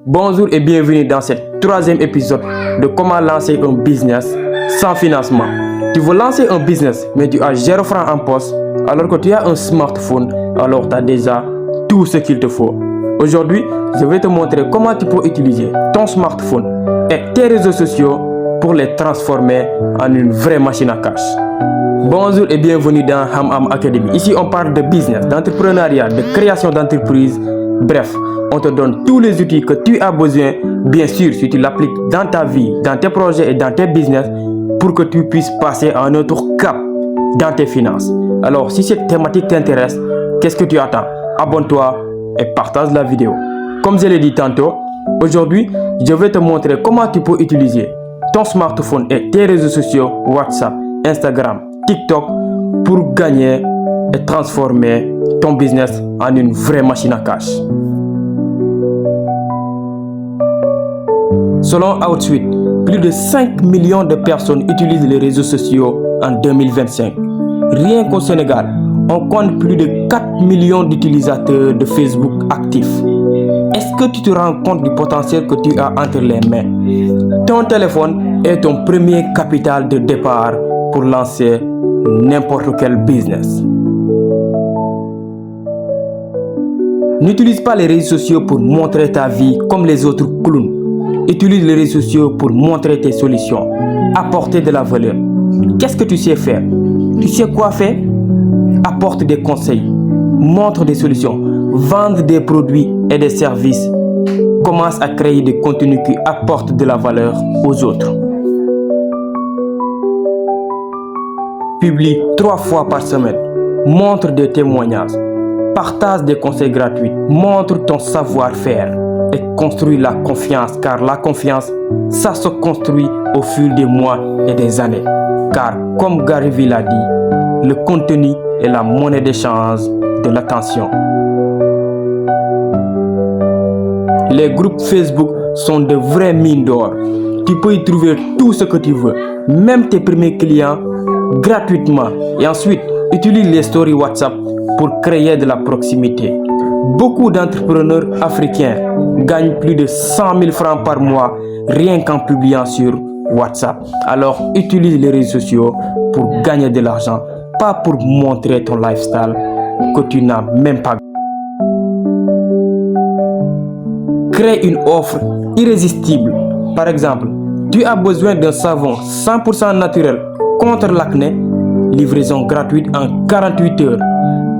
Bonjour et bienvenue dans ce troisième épisode de comment lancer un business sans financement. Tu veux lancer un business mais tu as 0 francs en poche alors que tu as un smartphone, alors tu as déjà tout ce qu'il te faut. Aujourd'hui, je vais te montrer comment tu peux utiliser ton smartphone et tes réseaux sociaux pour les transformer en une vraie machine à cash. Bonjour et bienvenue dans Ham Academy. Ici on parle de business, d'entrepreneuriat, de création d'entreprise. Bref, on te donne tous les outils que tu as besoin, bien sûr si tu l'appliques dans ta vie, dans tes projets et dans tes business, pour que tu puisses passer à un autre cap dans tes finances. Alors si cette thématique t'intéresse, qu'est-ce que tu attends? Abonne-toi et partage la vidéo. Comme je l'ai dit tantôt, aujourd'hui, je vais te montrer comment tu peux utiliser ton smartphone et tes réseaux sociaux, WhatsApp, Instagram, TikTok, pour gagner et transformer ton business en une vraie machine à cash. Selon Outsuite, plus de 5 millions de personnes utilisent les réseaux sociaux en 2025. Rien qu'au Sénégal, on compte plus de 4 millions d'utilisateurs de Facebook actifs. Est-ce que tu te rends compte du potentiel que tu as entre les mains? Ton téléphone est ton premier capital de départ pour lancer n'importe quel business. N'utilise pas les réseaux sociaux pour montrer ta vie comme les autres clowns. Utilise les réseaux sociaux pour montrer tes solutions, apporter de la valeur. Qu'est-ce que tu sais faire? Tu sais quoi faire? Apporte des conseils, montre des solutions, vendre des produits et des services. Commence à créer des contenus qui apportent de la valeur aux autres. Publie 3 fois par semaine. Montre des témoignages. Partage des conseils gratuits. Montre ton savoir-faire. Et construis la confiance. Car la confiance, ça se construit au fil des mois et des années. Car comme Gary Vee l'a dit, le contenu est la monnaie d'échange de l'attention. Les groupes Facebook sont de vraies mines d'or. Tu peux y trouver tout ce que tu veux, même tes premiers clients, gratuitement. Et ensuite, utilise les stories WhatsApp pour créer de la proximité. Beaucoup d'entrepreneurs africains gagnent plus de 100 000 francs par mois rien qu'en publiant sur WhatsApp. Alors, utilise les réseaux sociaux pour gagner de l'argent, pas pour montrer ton lifestyle que tu n'as même pas. Crée une offre irrésistible. Par exemple, tu as besoin d'un savon 100% naturel contre l'acné, livraison gratuite en 48 heures.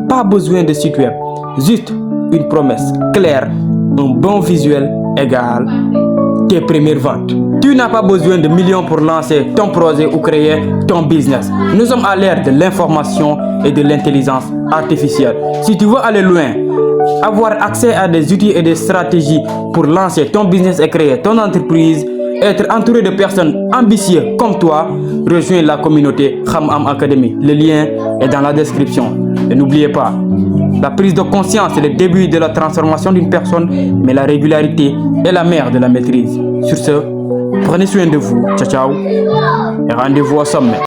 Pas besoin de site web, juste une promesse claire, un bon visuel égale tes premières ventes. Tu n'as pas besoin de millions pour lancer ton projet ou créer ton business. Nous sommes à l'ère de l'information et de l'intelligence artificielle. Si tu veux aller loin, avoir accès à des outils et des stratégies pour lancer ton business et créer ton entreprise, être entouré de personnes ambitieuses comme toi, rejoins la communauté Ham Academy. Le lien est dans la description. Et n'oubliez pas, la prise de conscience est le début de la transformation d'une personne, mais la régularité est la mère de la maîtrise. Sur ce, prenez soin de vous. Ciao, ciao. Et rendez-vous au sommet.